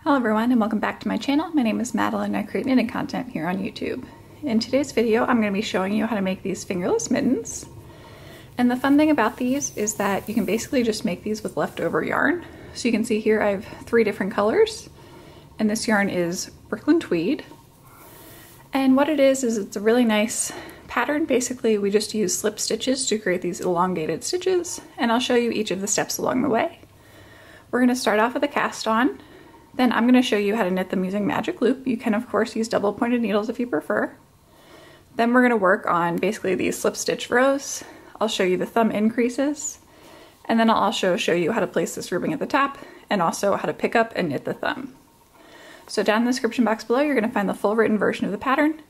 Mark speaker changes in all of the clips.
Speaker 1: Hello everyone and welcome back to my channel. My name is Madeline and I create knitting content here on YouTube. In today's video I'm going to be showing you how to make these fingerless mittens. And the fun thing about these is that you can basically just make these with leftover yarn. So you can see here I have 3 different colors and this yarn is Brooklyn Tweed. And what it is it's a really nice pattern. Basically we just use slip stitches to create these elongated stitches, and I'll show you each of the steps along the way. We're going to start off with a cast on. Then I'm going to show you how to knit them using magic loop. You can of course use double pointed needles if you prefer. Then we're going to work on basically these slip stitch rows. I'll show you the thumb increases, and then I'll also show you how to place this ribbing at the top and also how to pick up and knit the thumb. So down in the description box below you're going to find the full written version of the pattern,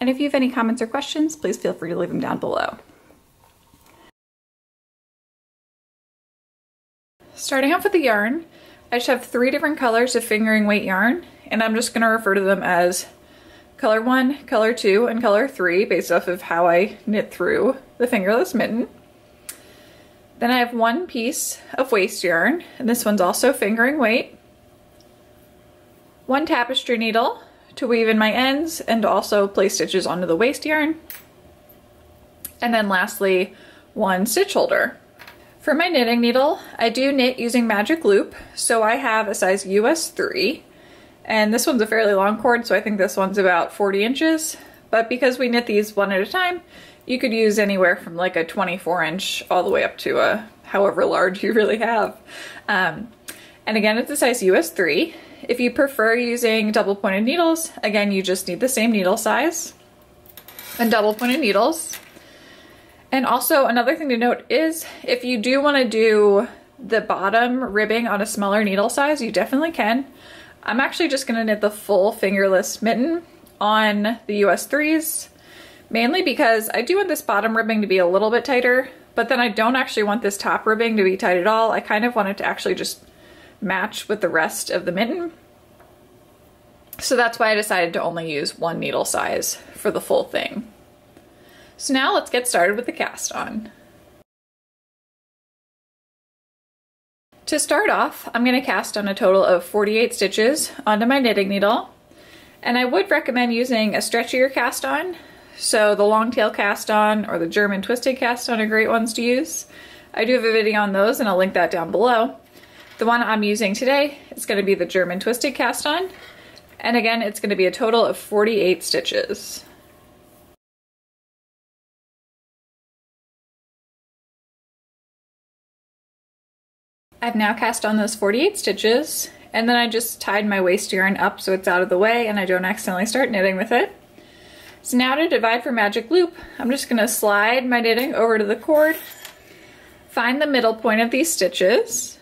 Speaker 1: and if you have any comments or questions please feel free to leave them down below. Starting off with the yarn, I just have 3 different colors of fingering weight yarn, and I'm just going to refer to them as color 1, color 2, and color 3 based off of how I knit through the fingerless mitten. Then I have 1 piece of waste yarn, and this one's also fingering weight. 1 tapestry needle to weave in my ends and also place stitches onto the waste yarn. And then lastly, 1 stitch holder. For my knitting needle, I do knit using magic loop, so I have a size US 3, and this one's a fairly long cord, so I think this one's about 40 inches, but because we knit these one at a time, you could use anywhere from like a 24 inch all the way up to a however large you really have. And again, it's a size US 3. If you prefer using double pointed needles, again, you just need the same needle size and double pointed needles. And also another thing to note is if you do want to do the bottom ribbing on a smaller needle size, you definitely can. I'm actually just going to knit the full fingerless mitten on the US 3s, mainly because I do want this bottom ribbing to be a little bit tighter, but then I don't actually want this top ribbing to be tight at all. I kind of want it to actually just match with the rest of the mitten. So that's why I decided to only use 1 needle size for the full thing. So now let's get started with the cast on. To start off, I'm going to cast on a total of 48 stitches onto my knitting needle, and I would recommend using a stretchier cast on. So the long tail cast on or the German twisted cast on are great ones to use. I do have a video on those and I'll link that down below. The one I'm using today is going to be the German twisted cast on, and again it's going to be a total of 48 stitches. I've now cast on those 48 stitches, and then I just tied my waste yarn up so it's out of the way and I don't accidentally start knitting with it. So now to divide for magic loop, I'm just going to slide my knitting over to the cord, find the middle point of these stitches,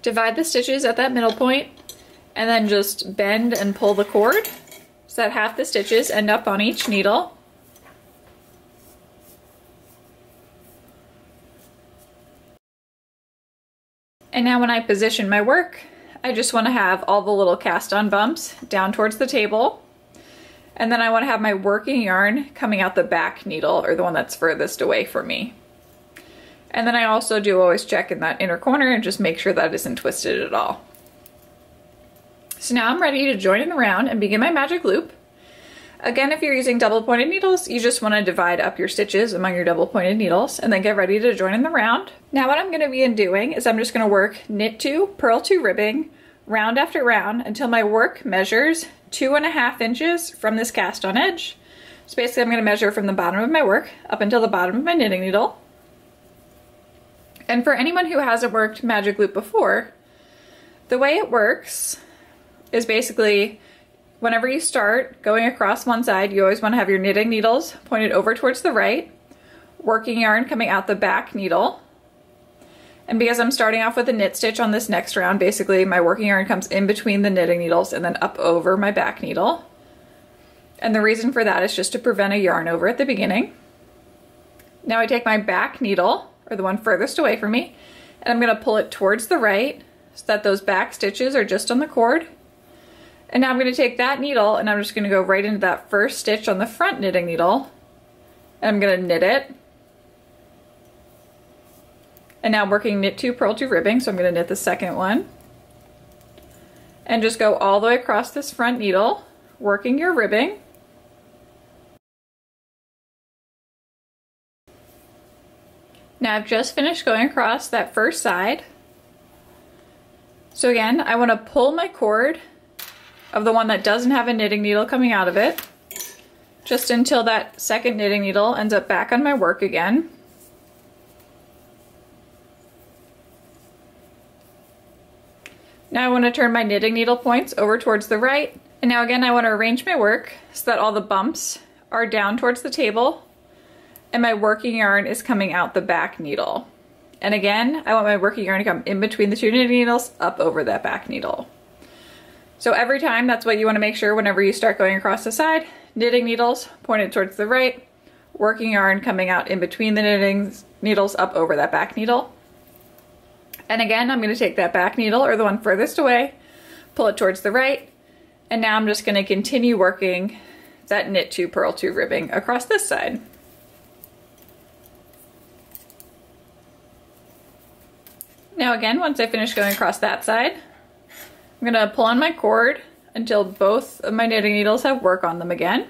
Speaker 1: divide the stitches at that middle point, and then just bend and pull the cord so that half the stitches end up on each needle. And now when I position my work, I just want to have all the little cast on bumps down towards the table. And then I want to have my working yarn coming out the back needle, or the one that's furthest away from me. And then I also do always check in that inner corner and just make sure that it isn't twisted at all. So now I'm ready to join in the round and begin my magic loop. Again, if you're using double pointed needles, you just want to divide up your stitches among your double pointed needles and then get ready to join in the round. Now what I'm going to be doing is I'm just going to work knit 2, purl 2 ribbing, round after round until my work measures 2.5 inches from this cast on edge. So basically I'm going to measure from the bottom of my work up until the bottom of my knitting needle. And for anyone who hasn't worked magic loop before, the way it works is basically whenever you start going across one side, you always want to have your knitting needles pointed over towards the right, working yarn coming out the back needle. And because I'm starting off with a knit stitch on this next round, basically my working yarn comes in between the knitting needles and then up over my back needle. And the reason for that is just to prevent a yarn over at the beginning. Now I take my back needle, or the one furthest away from me, and I'm going to pull it towards the right so that those back stitches are just on the cord. And now I'm going to take that needle and I'm just going to go right into that first stitch on the front knitting needle, and I'm going to knit it. And now I'm working knit 2, purl 2 ribbing, so I'm going to knit the second one. And just go all the way across this front needle, working your ribbing. Now I've just finished going across that first side. So again, I want to pull my cord of the one that doesn't have a knitting needle coming out of it, just until that second knitting needle ends up back on my work again. Now I want to turn my knitting needle points over towards the right. And now again, I want to arrange my work so that all the bumps are down towards the table and my working yarn is coming out the back needle. And again, I want my working yarn to come in between the two knitting needles up over that back needle. So every time, that's what you want to make sure whenever you start going across the side. Knitting needles pointed towards the right, working yarn coming out in between the knitting needles up over that back needle. And again, I'm going to take that back needle, or the one furthest away, pull it towards the right, and now I'm just going to continue working that knit 2, purl 2 ribbing across this side. Now again, once I finish going across that side, I'm going to pull on my cord until both of my knitting needles have work on them again.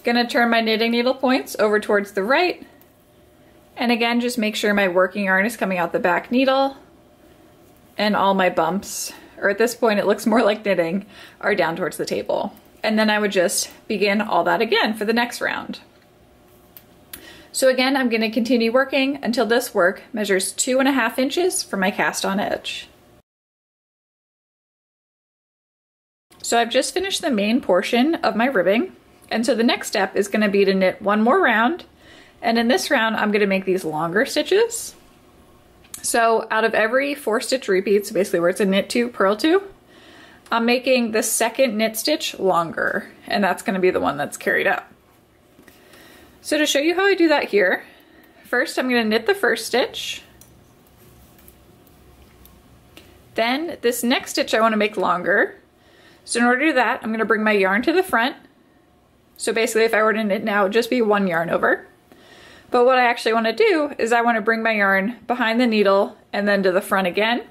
Speaker 1: Going to turn my knitting needle points over towards the right, and again, just make sure my working yarn is coming out the back needle and all my bumps, or at this point it looks more like knitting, are down towards the table. And then I would just begin all that again for the next round. So again, I'm going to continue working until this work measures 2.5 inches from my cast on edge. So I've just finished the main portion of my ribbing, and so the next step is going to be to knit one more round, and in this round I'm going to make these longer stitches. So out of every 4 stitch repeat, so basically where it's a knit 2, purl 2, I'm making the second knit stitch longer, and that's going to be the one that's carried up. So to show you how I do that here, first I'm going to knit the first stitch. Then this next stitch I want to make longer. So in order to do that, I'm going to bring my yarn to the front. So basically if I were to knit now, it would just be one yarn over. But what I actually want to do is I want to bring my yarn behind the needle and then to the front again.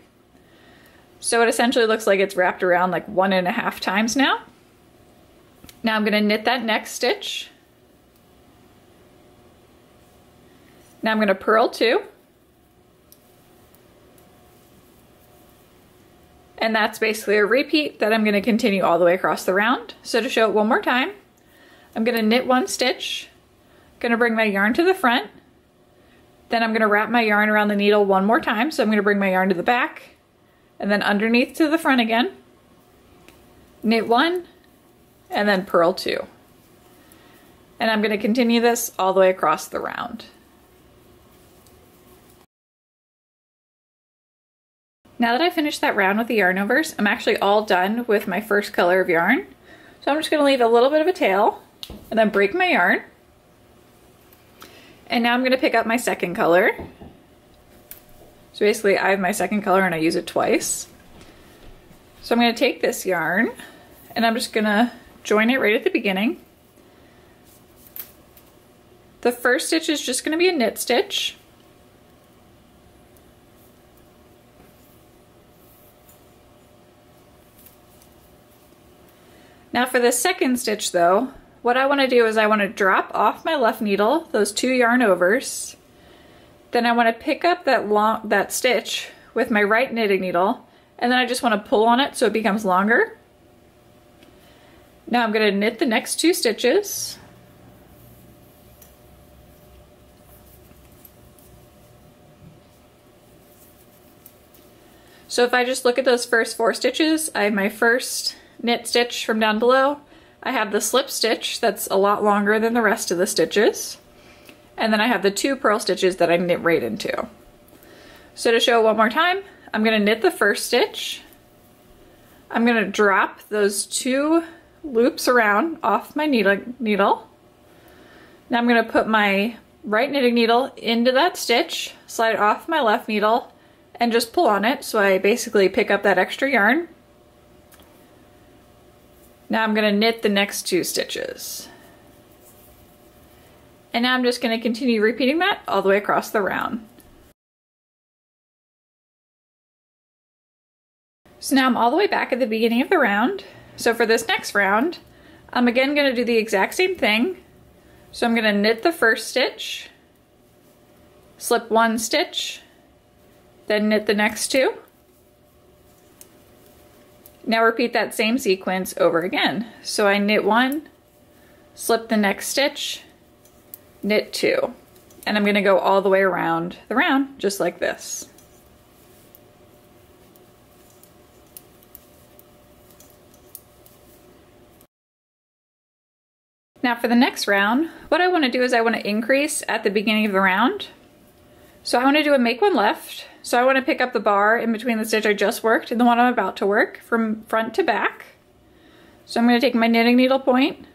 Speaker 1: So it essentially looks like it's wrapped around like 1.5 times now. Now I'm going to knit that next stitch. Now I'm going to purl 2, and that's basically a repeat that I'm going to continue all the way across the round. So to show it one more time, I'm going to knit 1 stitch, going to bring my yarn to the front, then I'm going to wrap my yarn around the needle one more time, so I'm going to bring my yarn to the back, and then underneath to the front again, knit 1, and then purl 2. And I'm going to continue this all the way across the round. Now that I finished that round with the yarn overs, I'm actually all done with my first color of yarn. So I'm just going to leave a little bit of a tail and then break my yarn. And now I'm going to pick up my second color. So basically I have my second color and I use it twice. So I'm going to take this yarn and I'm just going to join it right at the beginning. The first stitch is just going to be a knit stitch. Now for the second stitch though, what I want to do is I want to drop off my left needle, those 2 yarn overs. Then I want to pick up that stitch with my right knitting needle, and then I just want to pull on it so it becomes longer. Now I'm going to knit the next 2 stitches. So if I just look at those first 4 stitches, I have my first knit stitch from down below. I have the slip stitch that's a lot longer than the rest of the stitches. And then I have the 2 purl stitches that I knit right into. So to show one more time, I'm going to knit the first stitch. I'm going to drop those 2 loops around off my needle. Now I'm going to put my right knitting needle into that stitch, slide it off my left needle, and just pull on it, so I basically pick up that extra yarn. Now I'm going to knit the next 2 stitches. And now I'm just going to continue repeating that all the way across the round. So now I'm all the way back at the beginning of the round. So for this next round, I'm again going to do the exact same thing. So I'm going to knit the first stitch, slip one stitch, then knit the next two. Now repeat that same sequence over again. So I knit one, slip the next stitch, knit two, and I'm going to go all the way around the round just like this. Now for the next round, what I want to do is I want to increase at the beginning of the round. So I want to do a make one left. So I want to pick up the bar in between the stitch I just worked and the one I'm about to work from front to back. So I'm going to take my knitting needle point,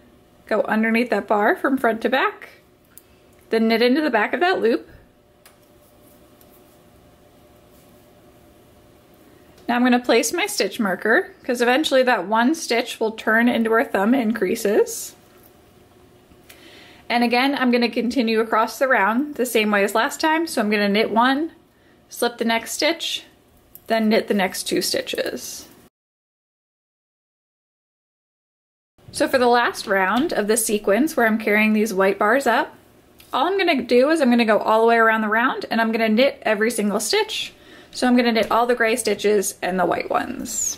Speaker 1: go underneath that bar from front to back, then knit into the back of that loop. Now I'm going to place my stitch marker because eventually that one stitch will turn into where thumb increases. And again, I'm going to continue across the round the same way as last time. So I'm going to knit one, slip the next stitch, then knit the next two stitches. So for the last round of this sequence where I'm carrying these white bars up, all I'm going to do is I'm going to go all the way around the round and I'm going to knit every single stitch. So I'm going to knit all the gray stitches and the white ones.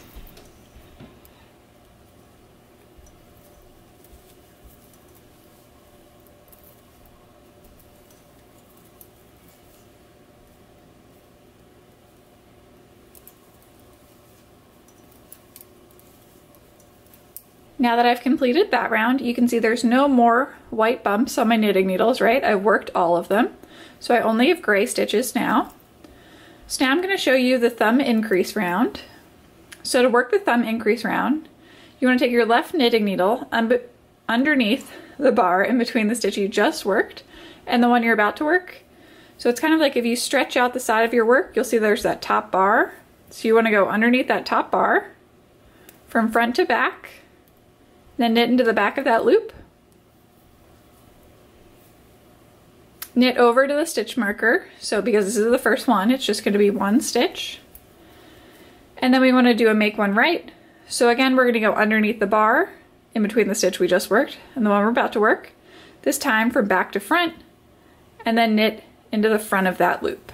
Speaker 1: Now that I've completed that round, you can see there's no more white bumps on my knitting needles, right? I've worked all of them. So I only have gray stitches now. So now I'm going to show you the thumb increase round. So to work the thumb increase round, you want to take your left knitting needle underneath the bar in between the stitch you just worked and the one you're about to work. So it's kind of like if you stretch out the side of your work, you'll see there's that top bar. So you want to go underneath that top bar from front to back, then knit into the back of that loop. Knit over to the stitch marker. So because this is the first one, it's just going to be one stitch. And then we want to do a make one right. So again, we're going to go underneath the bar in between the stitch we just worked and the one we're about to work. This time from back to front, and then knit into the front of that loop.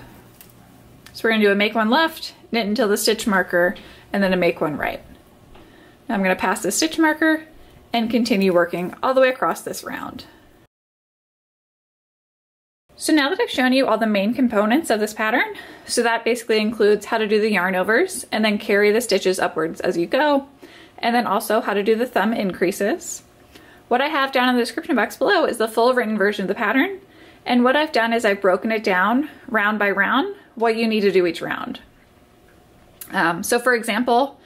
Speaker 1: So we're going to do a make one left, knit until the stitch marker, and then a make one right. Now I'm going to pass the stitch marker and continue working all the way across this round. So now that I've shown you all the main components of this pattern, so that basically includes how to do the yarn overs and then carry the stitches upwards as you go, and then also how to do the thumb increases. What I have down in the description box below is the full written version of the pattern, and what I've done is I've broken it down round by round, what you need to do each round. So for example,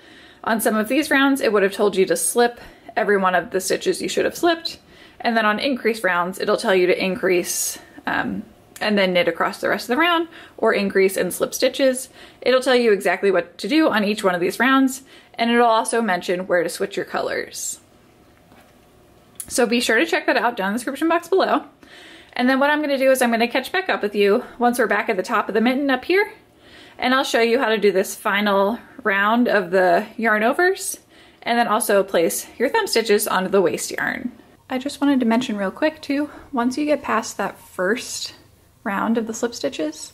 Speaker 1: on some of these rounds, it would have told you to slip every one of the stitches you should have slipped. And then on increase rounds, it'll tell you to increase and then knit across the rest of the round, or increase and slip stitches. It'll tell you exactly what to do on each one of these rounds, and it'll also mention where to switch your colors. So be sure to check that out down in the description box below. And then what I'm going to do is I'm going to catch back up with you once we're back at the top of the mitten up here, and I'll show you how to do this final round of the yarn overs, and then also place your thumb stitches onto the waist yarn. I just wanted to mention real quick too, once you get past that first round of the slip stitches,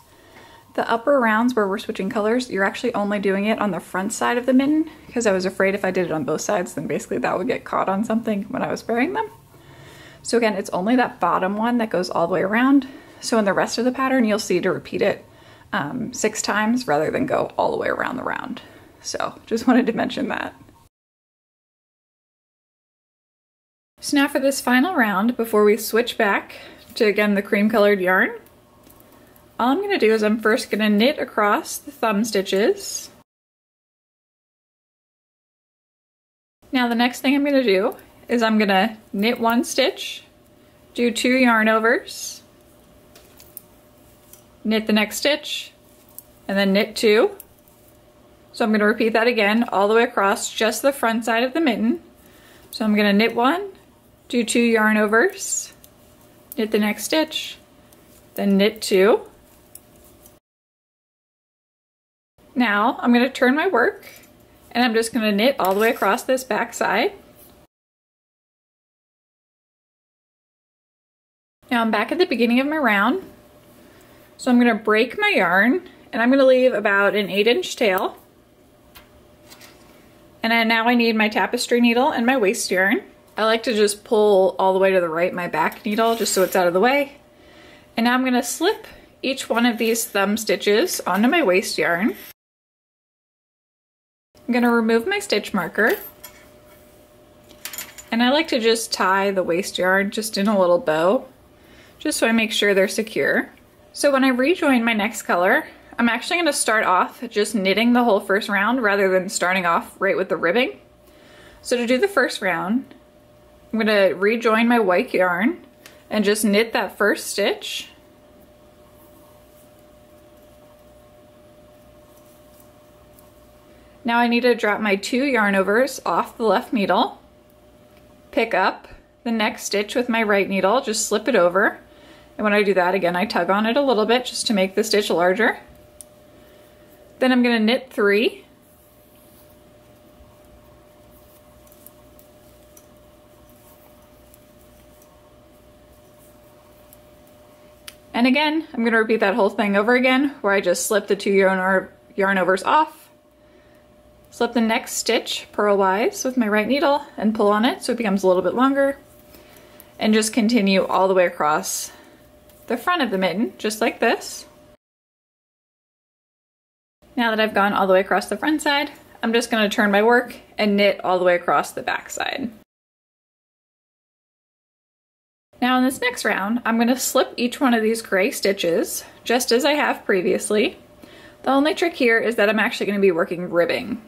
Speaker 1: the upper rounds where we're switching colors, you're actually only doing it on the front side of the mitten, because I was afraid if I did it on both sides, then basically that would get caught on something when I was wearing them. So again, it's only that bottom one that goes all the way around. So in the rest of the pattern, you'll see to repeat it 6 times rather than go all the way around the round. So just wanted to mention that. So now for this final round, before we switch back to, again, the cream colored yarn, all I'm going to do is I'm first going to knit across the thumb stitches. Now the next thing I'm going to do is I'm going to knit one stitch, do 2 yarn overs, knit the next stitch, and then knit 2. So I'm going to repeat that again all the way across just the front side of the mitten. So I'm going to knit 1, do 2 yarn overs, knit the next stitch, then knit 2. Now I'm going to turn my work and I'm just going to knit all the way across this back side. Now I'm back at the beginning of my round, so I'm going to break my yarn and I'm going to leave about an 8-inch tail. And now I need my tapestry needle and my waste yarn. I like to just pull all the way to the right my back needle just so it's out of the way. And now I'm going to slip each one of these thumb stitches onto my waste yarn. I'm going to remove my stitch marker. And I like to just tie the waste yarn just in a little bow, just so I make sure they're secure. So when I rejoin my next color, I'm actually going to start off just knitting the whole first round rather than starting off right with the ribbing. So to do the first round, I'm going to rejoin my white yarn and just knit that first stitch. Now I need to drop my 2 yarn overs off the left needle, pick up the next stitch with my right needle, just slip it over. And when I do that, again, I tug on it a little bit just to make the stitch larger. Then I'm going to knit 3. And again, I'm going to repeat that whole thing over again, where I just slip the 2 yarn overs off, slip the next stitch purlwise with my right needle and pull on it so it becomes a little bit longer, and just continue all the way across the front of the mitten, just like this. Now that I've gone all the way across the front side, I'm just going to turn my work and knit all the way across the back side. Now in this next round, I'm going to slip each one of these gray stitches, just as I have previously. The only trick here is that I'm actually going to be working ribbing.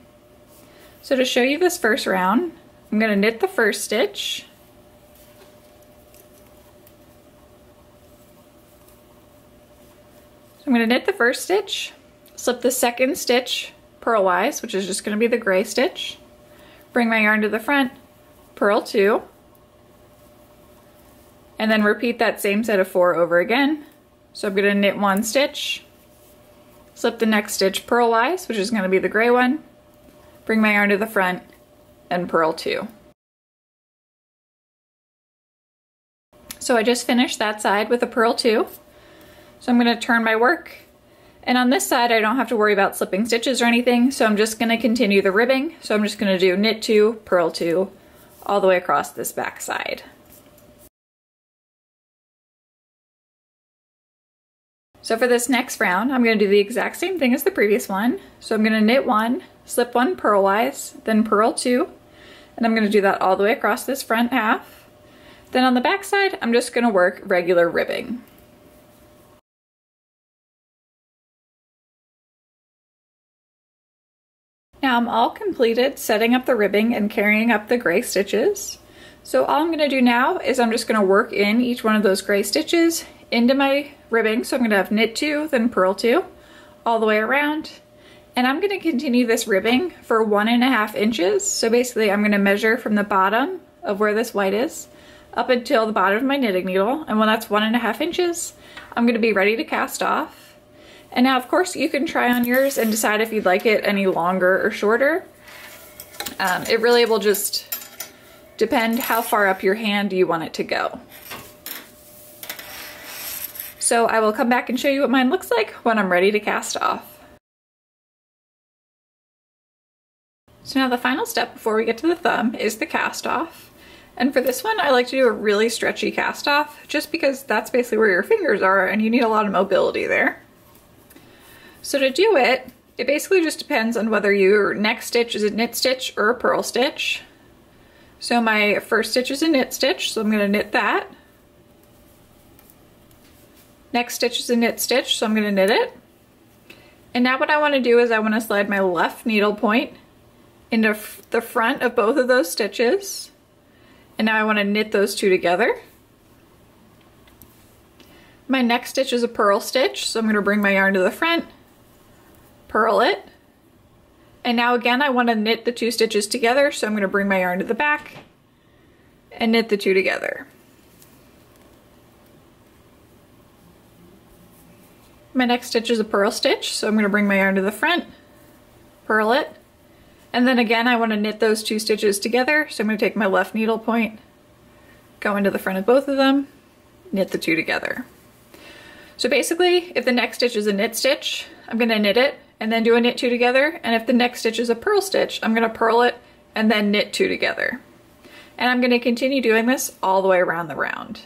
Speaker 1: So to show you this first round, I'm going to knit the first stitch, I'm going to knit the first stitch, slip the second stitch purlwise, which is just going to be the gray stitch, bring my yarn to the front, purl 2, and then repeat that same set of 4 over again. So I'm going to knit 1 stitch, slip the next stitch purlwise, which is going to be the gray one, bring my yarn to the front, and purl 2. So I just finished that side with a purl 2. So I'm going to turn my work, and on this side I don't have to worry about slipping stitches or anything, so I'm just going to continue the ribbing. So I'm just going to do knit 2, purl 2, all the way across this back side. So for this next round, I'm going to do the exact same thing as the previous one. So I'm going to knit 1, slip 1 purlwise, then purl 2, and I'm going to do that all the way across this front half. Then on the back side, I'm just going to work regular ribbing. Now I'm all completed setting up the ribbing and carrying up the gray stitches. So all I'm going to do now is I'm just going to work in each one of those gray stitches into my ribbing. So I'm going to have knit 2, then purl 2, all the way around. And I'm going to continue this ribbing for 1.5 inches. So basically I'm going to measure from the bottom of where this white is up until the bottom of my knitting needle. And when that's 1.5 inches, I'm going to be ready to cast off. And now, of course, you can try on yours and decide if you'd like it any longer or shorter. It really will just depend how far up your hand you want it to go. So I will come back and show you what mine looks like when I'm ready to cast off. So now the final step before we get to the thumb is the cast off. And for this one, I like to do a really stretchy cast off, just because that's basically where your fingers are and you need a lot of mobility there. So to do it, it basically just depends on whether your next stitch is a knit stitch or a purl stitch. So my first stitch is a knit stitch, so I'm going to knit that. Next stitch is a knit stitch, so I'm going to knit it. And now what I want to do is I want to slide my left needle point into the front of both of those stitches. And now I want to knit those two together. My next stitch is a purl stitch, so I'm going to bring my yarn to the front, purl it, and now again I want to knit the 2 stitches together, so I'm going to bring my yarn to the back and knit the 2 together. My next stitch is a purl stitch, so I'm going to bring my yarn to the front, purl it, and then again I want to knit those 2 stitches together, so I'm going to take my left needle point, go into the front of both of them, knit the 2 together. So basically, if the next stitch is a knit stitch, I'm going to knit it and then do a knit 2 together, and if the next stitch is a purl stitch, I'm going to purl it and then knit 2 together. And I'm going to continue doing this all the way around the round.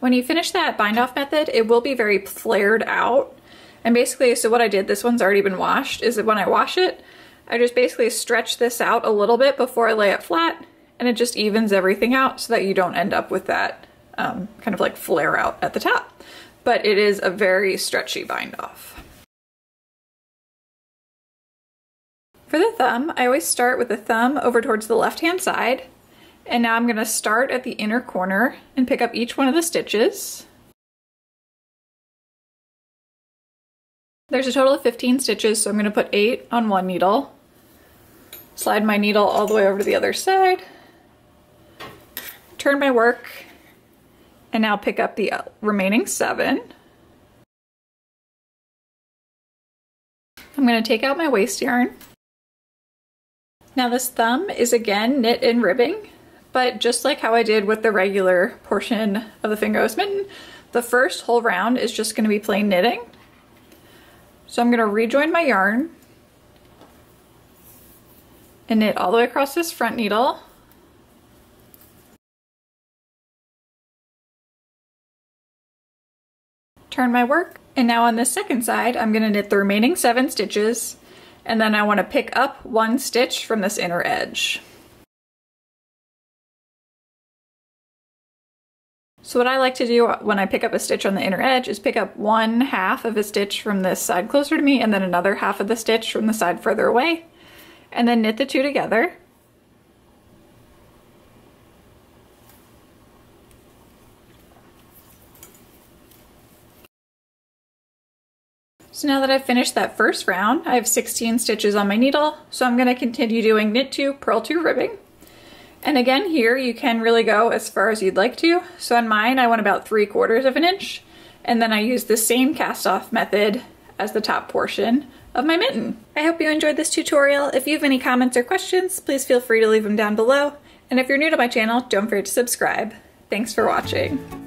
Speaker 1: When you finish that bind off method, it will be very flared out. And basically, so what I did, this one's already been washed, is that when I wash it, I just basically stretch this out a little bit before I lay it flat, and it just evens everything out so that you don't end up with that kind of like flare out at the top. But it is a very stretchy bind off. For the thumb, I always start with the thumb over towards the left-hand side, and now I'm going to start at the inner corner and pick up each one of the stitches. There's a total of 15 stitches, so I'm going to put 8 on one needle, slide my needle all the way over to the other side, turn my work, and now pick up the remaining 7. I'm going to take out my waste yarn. Now this thumb is again knit and ribbing, but just like how I did with the regular portion of the Fingerless Mitten, the first whole round is just going to be plain knitting. So I'm going to rejoin my yarn and knit all the way across this front needle. Turn my work, and now on this second side I'm going to knit the remaining 7 stitches, and then I want to pick up 1 stitch from this inner edge. So what I like to do when I pick up a stitch on the inner edge is pick up 1/2 of a stitch from this side closer to me, and then another half of the stitch from the side further away, and then knit the 2 together. So now that I've finished that first round, I have 16 stitches on my needle, so I'm going to continue doing knit 2, purl 2 ribbing. And again here you can really go as far as you'd like to. So on mine I went about 3/4 of an inch, and then I used the same cast off method as the top portion of my mitten. I hope you enjoyed this tutorial. If you have any comments or questions, please feel free to leave them down below. And if you're new to my channel, don't forget to subscribe. Thanks for watching.